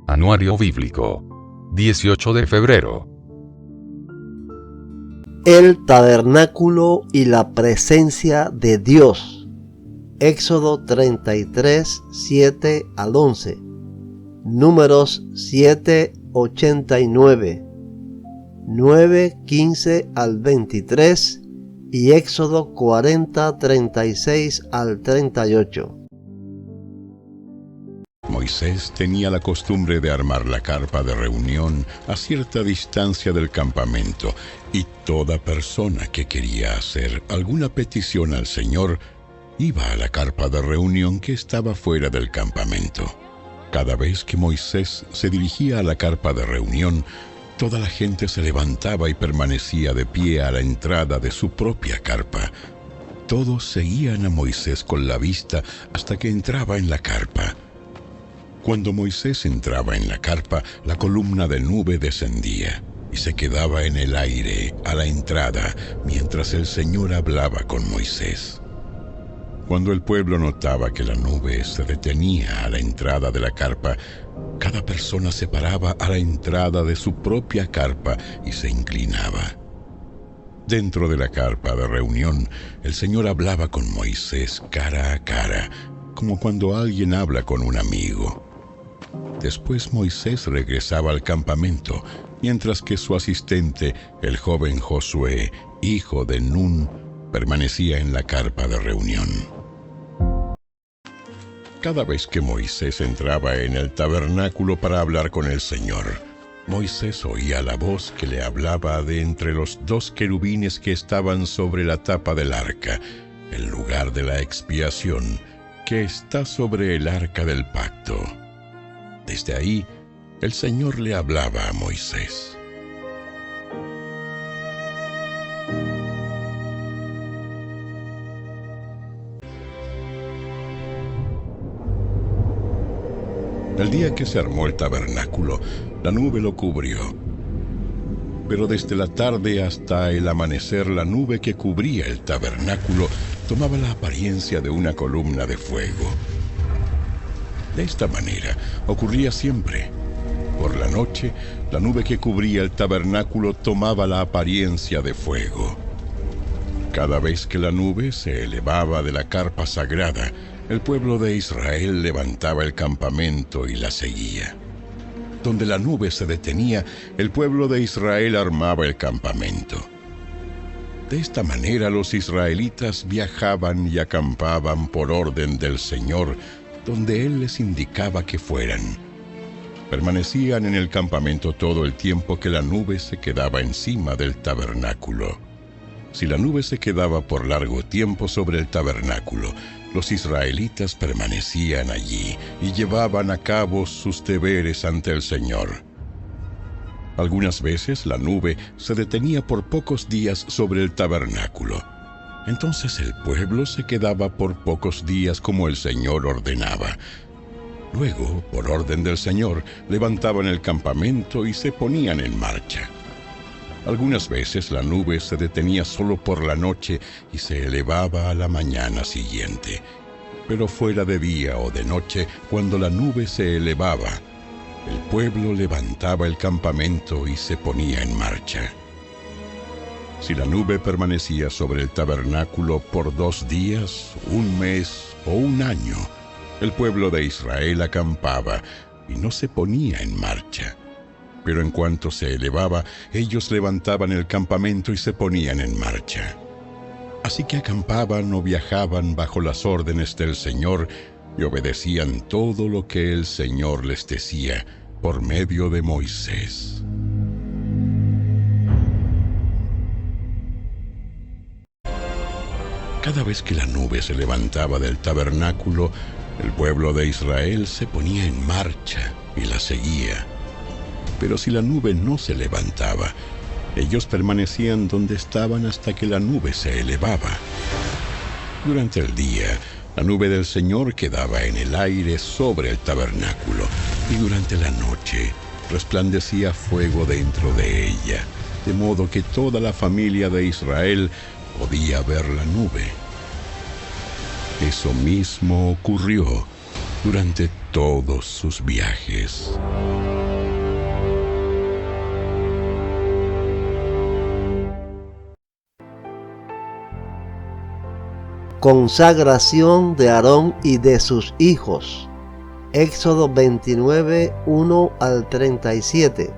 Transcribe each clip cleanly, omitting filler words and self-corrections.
Anuario Bíblico. 18 de febrero. El tabernáculo y la presencia de Dios. Éxodo 33, 7 al 11. Números 7, 89. 9, 15 al 23 y Éxodo 40, 36 al 38. Moisés tenía la costumbre de armar la carpa de reunión a cierta distancia del campamento, y toda persona que quería hacer alguna petición al Señor iba a la carpa de reunión que estaba fuera del campamento. Cada vez que Moisés se dirigía a la carpa de reunión, toda la gente se levantaba y permanecía de pie a la entrada de su propia carpa. Todos seguían a Moisés con la vista hasta que entraba en la carpa. Cuando Moisés entraba en la carpa, la columna de nube descendía y se quedaba en el aire a la entrada mientras el Señor hablaba con Moisés. Cuando el pueblo notaba que la nube se detenía a la entrada de la carpa, cada persona se paraba a la entrada de su propia carpa y se inclinaba. Dentro de la carpa de reunión, el Señor hablaba con Moisés cara a cara, como cuando alguien habla con un amigo. Después Moisés regresaba al campamento, mientras que su asistente, el joven Josué, hijo de Nun, permanecía en la carpa de reunión. Cada vez que Moisés entraba en el tabernáculo para hablar con el Señor, Moisés oía la voz que le hablaba de entre los dos querubines que estaban sobre la tapa del arca, el lugar de la expiación, que está sobre el arca del pacto. Desde ahí, el Señor le hablaba a Moisés. El día que se armó el tabernáculo, la nube lo cubrió. Pero desde la tarde hasta el amanecer, la nube que cubría el tabernáculo tomaba la apariencia de una columna de fuego. De esta manera ocurría siempre. Por la noche, la nube que cubría el tabernáculo tomaba la apariencia de fuego. Cada vez que la nube se elevaba de la carpa sagrada, el pueblo de Israel levantaba el campamento y la seguía. Donde la nube se detenía, el pueblo de Israel armaba el campamento. De esta manera los israelitas viajaban y acampaban por orden del Señor, donde Él les indicaba que fueran. Permanecían en el campamento todo el tiempo que la nube se quedaba encima del tabernáculo. Si la nube se quedaba por largo tiempo sobre el tabernáculo, los israelitas permanecían allí y llevaban a cabo sus deberes ante el Señor. Algunas veces la nube se detenía por pocos días sobre el tabernáculo. Entonces el pueblo se quedaba por pocos días como el Señor ordenaba. Luego, por orden del Señor, levantaban el campamento y se ponían en marcha. Algunas veces la nube se detenía solo por la noche y se elevaba a la mañana siguiente. Pero fuera de día o de noche, cuando la nube se elevaba, el pueblo levantaba el campamento y se ponía en marcha. Si la nube permanecía sobre el tabernáculo por 2 días, 1 mes o 1 año, el pueblo de Israel acampaba y no se ponía en marcha. Pero en cuanto se elevaba, ellos levantaban el campamento y se ponían en marcha. Así que acampaban o viajaban bajo las órdenes del Señor y obedecían todo lo que el Señor les decía por medio de Moisés. Cada vez que la nube se levantaba del tabernáculo, el pueblo de Israel se ponía en marcha y la seguía. Pero si la nube no se levantaba, ellos permanecían donde estaban hasta que la nube se elevaba. Durante el día, la nube del Señor quedaba en el aire sobre el tabernáculo, y durante la noche resplandecía fuego dentro de ella, de modo que toda la familia de Israel podía ver la nube. Eso mismo ocurrió durante todos sus viajes. Consagración de Aarón y de sus hijos. Éxodo 29, 1 al 37.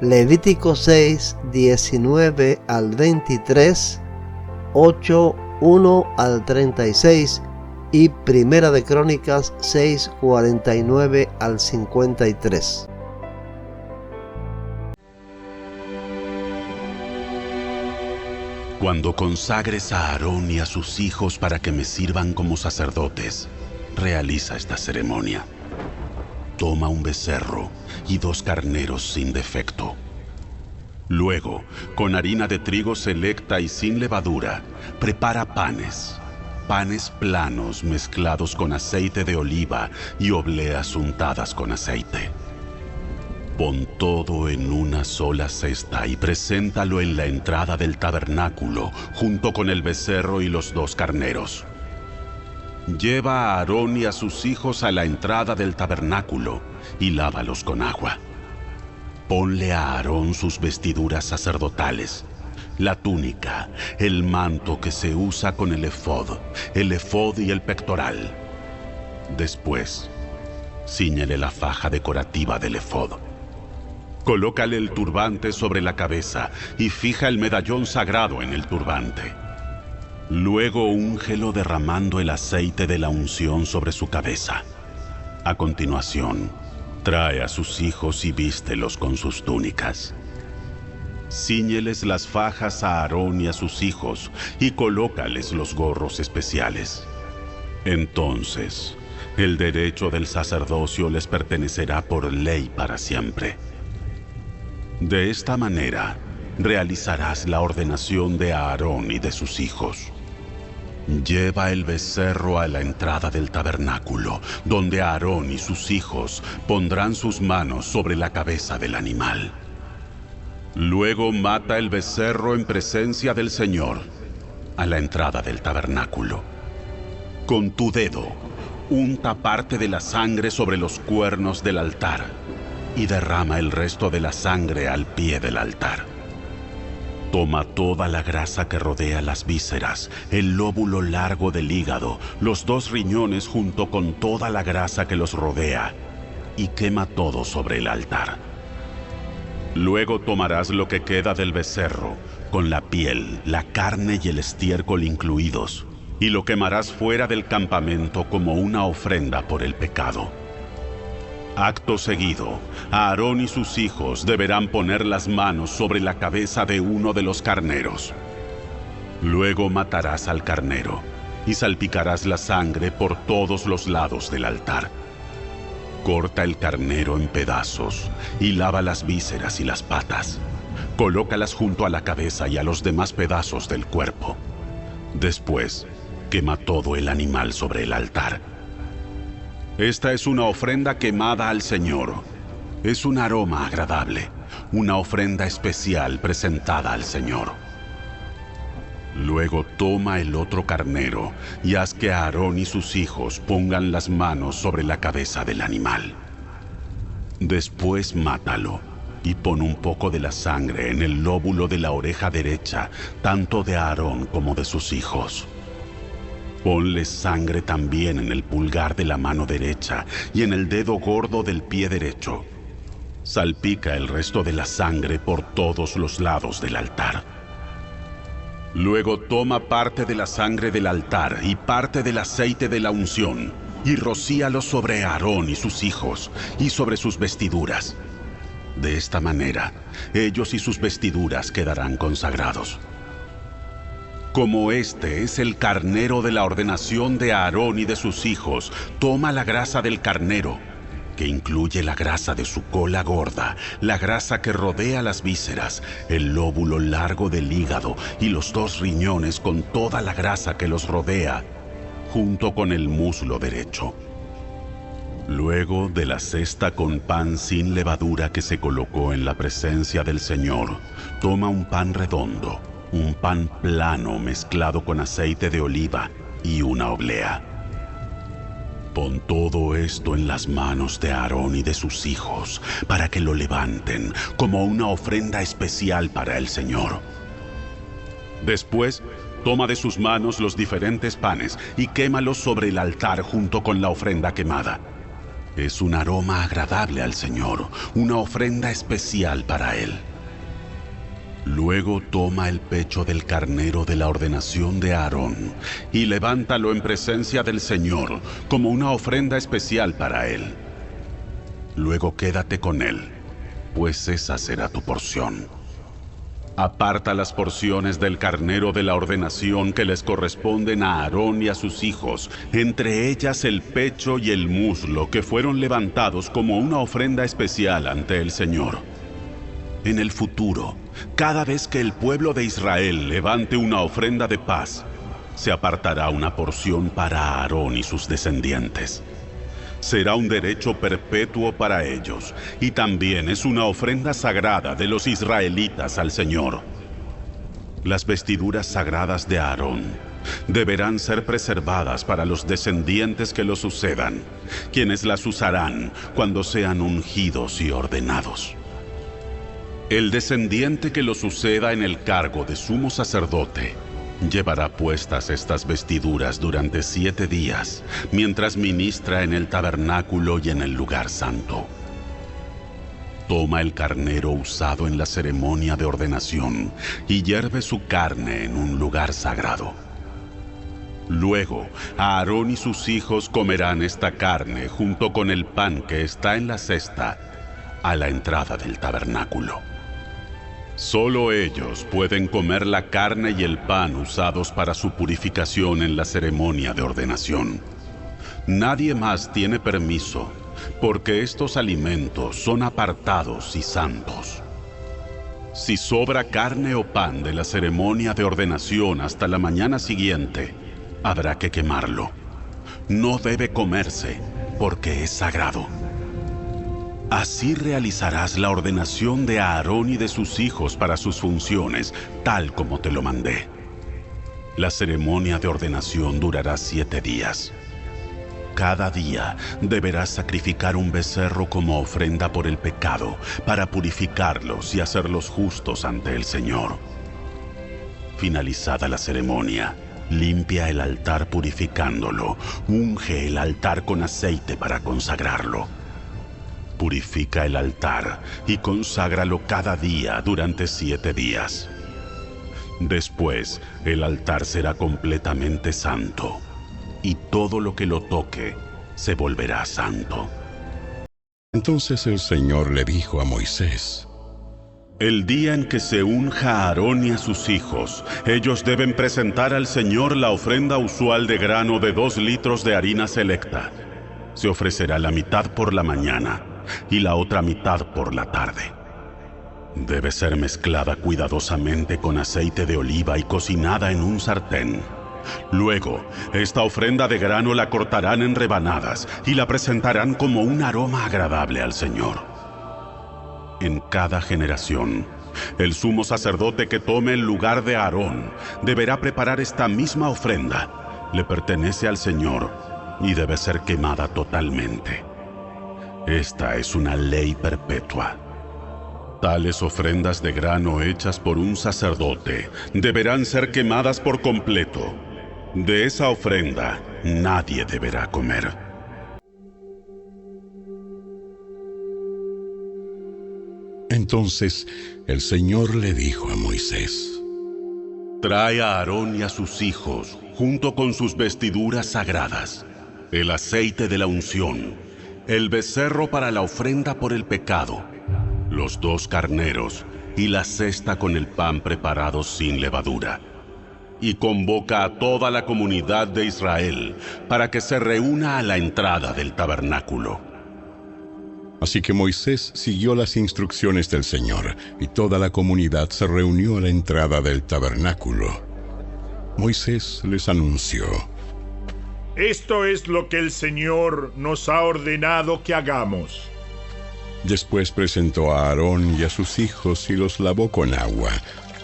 Levítico 6, 19 al 23, 8, 1 al 36 y Primera de Crónicas 6, 49 al 53. Cuando consagres a Aarón y a sus hijos para que me sirvan como sacerdotes, realiza esta ceremonia. Toma un becerro y 2 carneros sin defecto. Luego, con harina de trigo selecta y sin levadura, prepara panes planos mezclados con aceite de oliva y obleas untadas con aceite. Pon todo en una sola cesta y preséntalo en la entrada del tabernáculo, junto con el becerro y los 2 carneros. Lleva a Aarón y a sus hijos a la entrada del tabernáculo y lávalos con agua. Ponle a Aarón sus vestiduras sacerdotales, la túnica, el manto que se usa con el efod y el pectoral. Después, cíñele la faja decorativa del efod. Colócale el turbante sobre la cabeza y fija el medallón sagrado en el turbante. Luego úngelo derramando el aceite de la unción sobre su cabeza. A continuación, trae a sus hijos y vístelos con sus túnicas. Cíñeles las fajas a Aarón y a sus hijos y colócales los gorros especiales. Entonces, el derecho del sacerdocio les pertenecerá por ley para siempre. De esta manera, realizarás la ordenación de Aarón y de sus hijos. Lleva el becerro a la entrada del tabernáculo, donde Aarón y sus hijos pondrán sus manos sobre la cabeza del animal. Luego mata el becerro en presencia del Señor, a la entrada del tabernáculo. Con tu dedo, unta parte de la sangre sobre los cuernos del altar y derrama el resto de la sangre al pie del altar. Toma toda la grasa que rodea las vísceras, el lóbulo largo del hígado, los 2 riñones junto con toda la grasa que los rodea, y quema todo sobre el altar. Luego tomarás lo que queda del becerro, con la piel, la carne y el estiércol incluidos, y lo quemarás fuera del campamento como una ofrenda por el pecado. Acto seguido, Aarón y sus hijos deberán poner las manos sobre la cabeza de uno de los carneros. Luego matarás al carnero y salpicarás la sangre por todos los lados del altar. Corta el carnero en pedazos y lava las vísceras y las patas. Colócalas junto a la cabeza y a los demás pedazos del cuerpo. Después, quema todo el animal sobre el altar. Esta es una ofrenda quemada al Señor. Es un aroma agradable, una ofrenda especial presentada al Señor. Luego toma el otro carnero y haz que Aarón y sus hijos pongan las manos sobre la cabeza del animal. Después mátalo y pon un poco de la sangre en el lóbulo de la oreja derecha, tanto de Aarón como de sus hijos. Ponle sangre también en el pulgar de la mano derecha y en el dedo gordo del pie derecho. Salpica el resto de la sangre por todos los lados del altar. Luego toma parte de la sangre del altar y parte del aceite de la unción y rocíalo sobre Aarón y sus hijos y sobre sus vestiduras. De esta manera, ellos y sus vestiduras quedarán consagrados. Como este es el carnero de la ordenación de Aarón y de sus hijos, toma la grasa del carnero, que incluye la grasa de su cola gorda, la grasa que rodea las vísceras, el lóbulo largo del hígado y los 2 riñones con toda la grasa que los rodea, junto con el muslo derecho. Luego de la cesta con pan sin levadura que se colocó en la presencia del Señor, toma un pan redondo, un pan plano mezclado con aceite de oliva y una oblea. Pon todo esto en las manos de Aarón y de sus hijos, para que lo levanten como una ofrenda especial para el Señor. Después, toma de sus manos los diferentes panes y quémalos sobre el altar junto con la ofrenda quemada. Es un aroma agradable al Señor, una ofrenda especial para Él. Luego toma el pecho del carnero de la ordenación de Aarón y levántalo en presencia del Señor como una ofrenda especial para Él. Luego quédate con él, pues esa será tu porción. Aparta las porciones del carnero de la ordenación que les corresponden a Aarón y a sus hijos, entre ellas el pecho y el muslo que fueron levantados como una ofrenda especial ante el Señor. En el futuro, cada vez que el pueblo de Israel levante una ofrenda de paz, se apartará una porción para Aarón y sus descendientes. Será un derecho perpetuo para ellos, y también es una ofrenda sagrada de los israelitas al Señor. Las vestiduras sagradas de Aarón deberán ser preservadas para los descendientes que lo sucedan, quienes las usarán cuando sean ungidos y ordenados. El descendiente que lo suceda en el cargo de sumo sacerdote llevará puestas estas vestiduras durante 7 días, mientras ministra en el tabernáculo y en el lugar santo. Toma el carnero usado en la ceremonia de ordenación y hierve su carne en un lugar sagrado. Luego, Aarón y sus hijos comerán esta carne junto con el pan que está en la cesta a la entrada del tabernáculo. Solo ellos pueden comer la carne y el pan usados para su purificación en la ceremonia de ordenación. Nadie más tiene permiso, porque estos alimentos son apartados y santos. Si sobra carne o pan de la ceremonia de ordenación hasta la mañana siguiente, habrá que quemarlo. No debe comerse, porque es sagrado. Así realizarás la ordenación de Aarón y de sus hijos para sus funciones, tal como te lo mandé. La ceremonia de ordenación durará 7 días. Cada día deberás sacrificar un becerro como ofrenda por el pecado, para purificarlos y hacerlos justos ante el Señor. Finalizada la ceremonia, limpia el altar purificándolo, unge el altar con aceite para consagrarlo. Purifica el altar y conságralo cada día durante 7 días. Después, el altar será completamente santo, y todo lo que lo toque se volverá santo. Entonces el Señor le dijo a Moisés: El día en que se unja a Aarón y a sus hijos, ellos deben presentar al Señor la ofrenda usual de grano de 2 litros de harina selecta. Se ofrecerá la mitad por la mañana y la otra mitad por la tarde. Debe ser mezclada cuidadosamente con aceite de oliva y cocinada en un sartén. Luego, esta ofrenda de grano la cortarán en rebanadas y la presentarán como un aroma agradable al Señor. En cada generación, el sumo sacerdote que tome el lugar de Aarón deberá preparar esta misma ofrenda. Le pertenece al Señor y debe ser quemada totalmente. Esta es una ley perpetua. Tales ofrendas de grano hechas por un sacerdote deberán ser quemadas por completo. De esa ofrenda nadie deberá comer. Entonces el Señor le dijo a Moisés: Trae a Aarón y a sus hijos, junto con sus vestiduras sagradas, el aceite de la unción, el becerro para la ofrenda por el pecado, los 2 carneros y la cesta con el pan preparado sin levadura. Y convoca a toda la comunidad de Israel para que se reúna a la entrada del tabernáculo. Así que Moisés siguió las instrucciones del Señor, y toda la comunidad se reunió a la entrada del tabernáculo. Moisés les anunció: Esto es lo que el Señor nos ha ordenado que hagamos. Después presentó a Aarón y a sus hijos y los lavó con agua.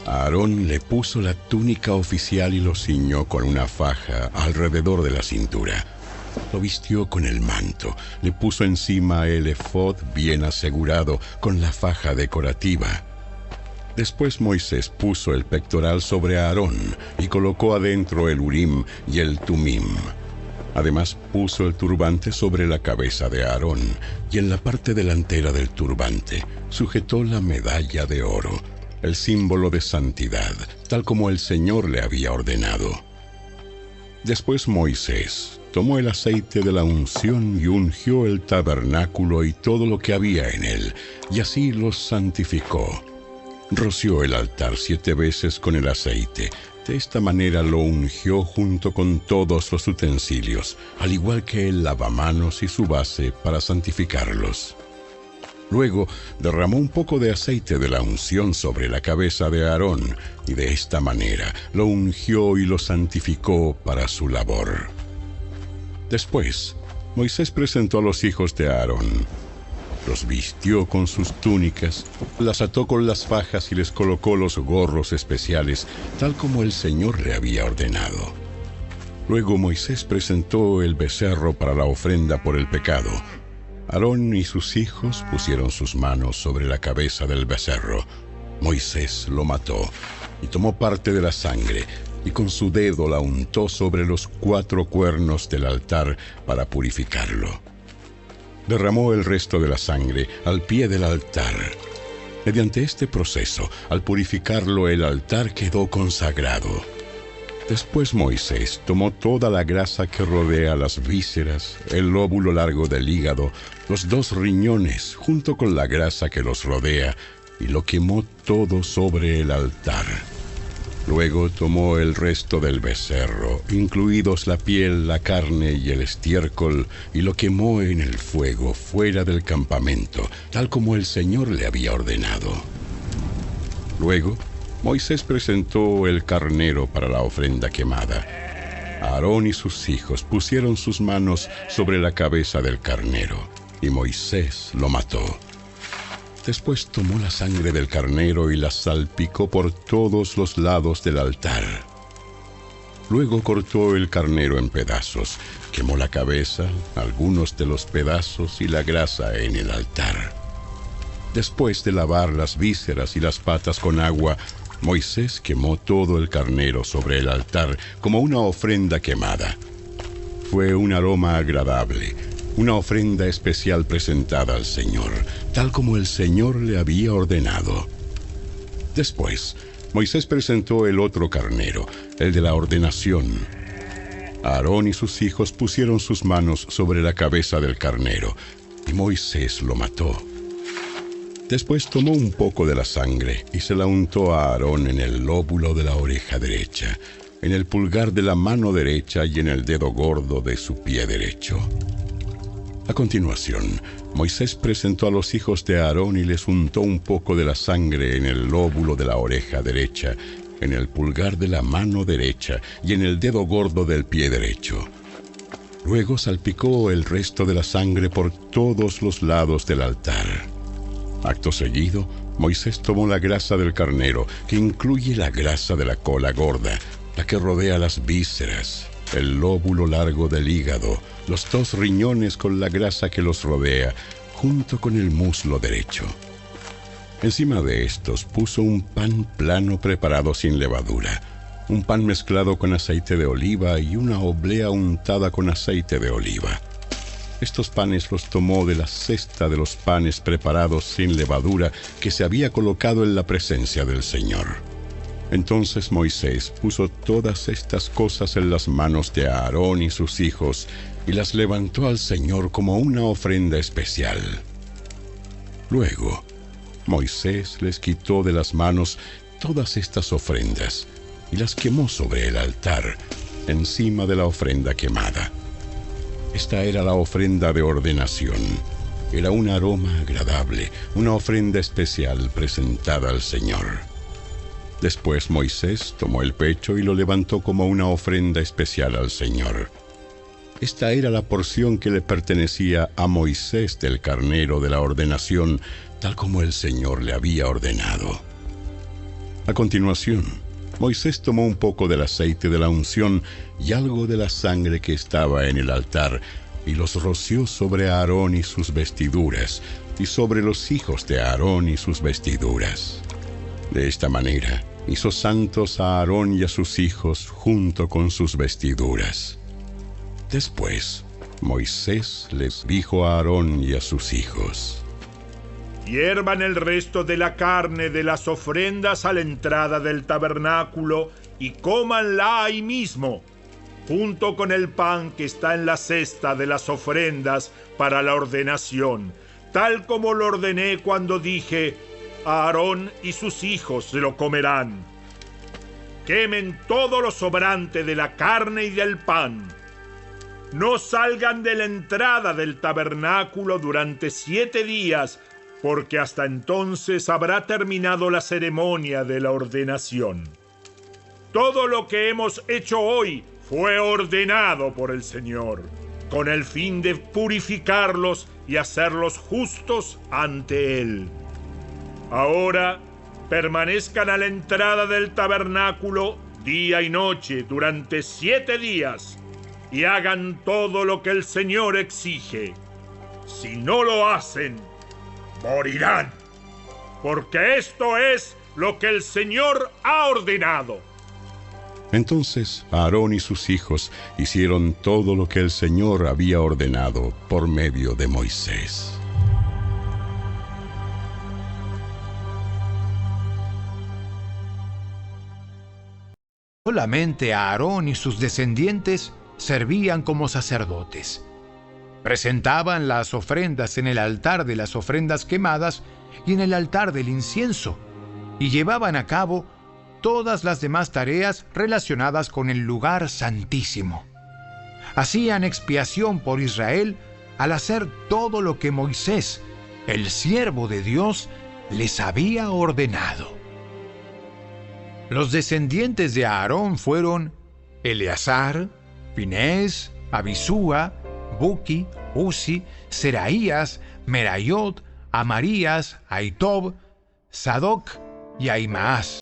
A Aarón le puso la túnica oficial y lo ciñó con una faja alrededor de la cintura. Lo vistió con el manto, le puso encima el efod bien asegurado con la faja decorativa. Después Moisés puso el pectoral sobre Aarón y colocó adentro el Urim y el Tumim. Además puso el turbante sobre la cabeza de Aarón y en la parte delantera del turbante sujetó la medalla de oro, el símbolo de santidad, tal como el Señor le había ordenado. Después Moisés tomó el aceite de la unción y ungió el tabernáculo y todo lo que había en él, y así los santificó. Roció el altar 7 veces con el aceite. De esta manera lo ungió junto con todos los utensilios, al igual que el lavamanos y su base para santificarlos. Luego derramó un poco de aceite de la unción sobre la cabeza de Aarón, y de esta manera lo ungió y lo santificó para su labor. Después, Moisés presentó a los hijos de Aarón. Los vistió con sus túnicas, las ató con las fajas y les colocó los gorros especiales, tal como el Señor le había ordenado. Luego Moisés presentó el becerro para la ofrenda por el pecado. Aarón y sus hijos pusieron sus manos sobre la cabeza del becerro. Moisés lo mató y tomó parte de la sangre y con su dedo la untó sobre los 4 cuernos del altar para purificarlo. Derramó el resto de la sangre al pie del altar. Mediante este proceso, al purificarlo, el altar quedó consagrado. Después Moisés tomó toda la grasa que rodea las vísceras, el lóbulo largo del hígado, los 2 riñones, junto con la grasa que los rodea, y lo quemó todo sobre el altar. Luego tomó el resto del becerro, incluidos la piel, la carne y el estiércol, y lo quemó en el fuego fuera del campamento, tal como el Señor le había ordenado. Luego, Moisés presentó el carnero para la ofrenda quemada. Aarón y sus hijos pusieron sus manos sobre la cabeza del carnero, y Moisés lo mató. Después tomó la sangre del carnero y la salpicó por todos los lados del altar. Luego cortó el carnero en pedazos, quemó la cabeza, algunos de los pedazos y la grasa en el altar. Después de lavar las vísceras y las patas con agua, Moisés quemó todo el carnero sobre el altar como una ofrenda quemada. Fue un aroma agradable, una ofrenda especial presentada al Señor, tal como el Señor le había ordenado. Después, Moisés presentó el otro carnero, el de la ordenación. Aarón y sus hijos pusieron sus manos sobre la cabeza del carnero, y Moisés lo mató. Después tomó un poco de la sangre y se la untó a Aarón en el lóbulo de la oreja derecha, en el pulgar de la mano derecha y en el dedo gordo de su pie derecho. A continuación, Moisés presentó a los hijos de Aarón y les untó un poco de la sangre en el lóbulo de la oreja derecha, en el pulgar de la mano derecha y en el dedo gordo del pie derecho. Luego salpicó el resto de la sangre por todos los lados del altar. Acto seguido, Moisés tomó la grasa del carnero, que incluye la grasa de la cola gorda, la que rodea las vísceras, el lóbulo largo del hígado, los 2 riñones con la grasa que los rodea, junto con el muslo derecho. Encima de estos puso un pan plano preparado sin levadura, un pan mezclado con aceite de oliva y una oblea untada con aceite de oliva. Estos panes los tomó de la cesta de los panes preparados sin levadura que se había colocado en la presencia del Señor. Entonces Moisés puso todas estas cosas en las manos de Aarón y sus hijos y las levantó al Señor como una ofrenda especial. Luego, Moisés les quitó de las manos todas estas ofrendas y las quemó sobre el altar, encima de la ofrenda quemada. Esta era la ofrenda de ordenación. Era un aroma agradable, una ofrenda especial presentada al Señor. Después Moisés tomó el pecho y lo levantó como una ofrenda especial al Señor. Esta era la porción que le pertenecía a Moisés del carnero de la ordenación, tal como el Señor le había ordenado. A continuación, Moisés tomó un poco del aceite de la unción y algo de la sangre que estaba en el altar, y los roció sobre Aarón y sus vestiduras, y sobre los hijos de Aarón y sus vestiduras. De esta manera hizo santos a Aarón y a sus hijos junto con sus vestiduras. Después, Moisés les dijo a Aarón y a sus hijos: hiervan el resto de la carne de las ofrendas a la entrada del tabernáculo y cómanla ahí mismo, junto con el pan que está en la cesta de las ofrendas para la ordenación, tal como lo ordené cuando dije: Aarón y sus hijos se lo comerán. Quemen todo lo sobrante de la carne y del pan. No salgan de la entrada del tabernáculo durante 7 días, porque hasta entonces habrá terminado la ceremonia de la ordenación. Todo lo que hemos hecho hoy fue ordenado por el Señor, con el fin de purificarlos y hacerlos justos ante Él. Ahora permanezcan a la entrada del tabernáculo día y noche durante 7 días y hagan todo lo que el Señor exige. Si no lo hacen, morirán, porque esto es lo que el Señor ha ordenado. Entonces Aarón y sus hijos hicieron todo lo que el Señor había ordenado por medio de Moisés. Solamente Aarón y sus descendientes servían como sacerdotes. Presentaban las ofrendas en el altar de las ofrendas quemadas y en el altar del incienso, y llevaban a cabo todas las demás tareas relacionadas con el lugar santísimo. Hacían expiación por Israel al hacer todo lo que Moisés, el siervo de Dios, les había ordenado. Los descendientes de Aarón fueron Eleazar, Finés, Abisúa, Buki, Uzi, Seraías, Merayot, Amarías, Ahitob, Sadoc y Ahimaas.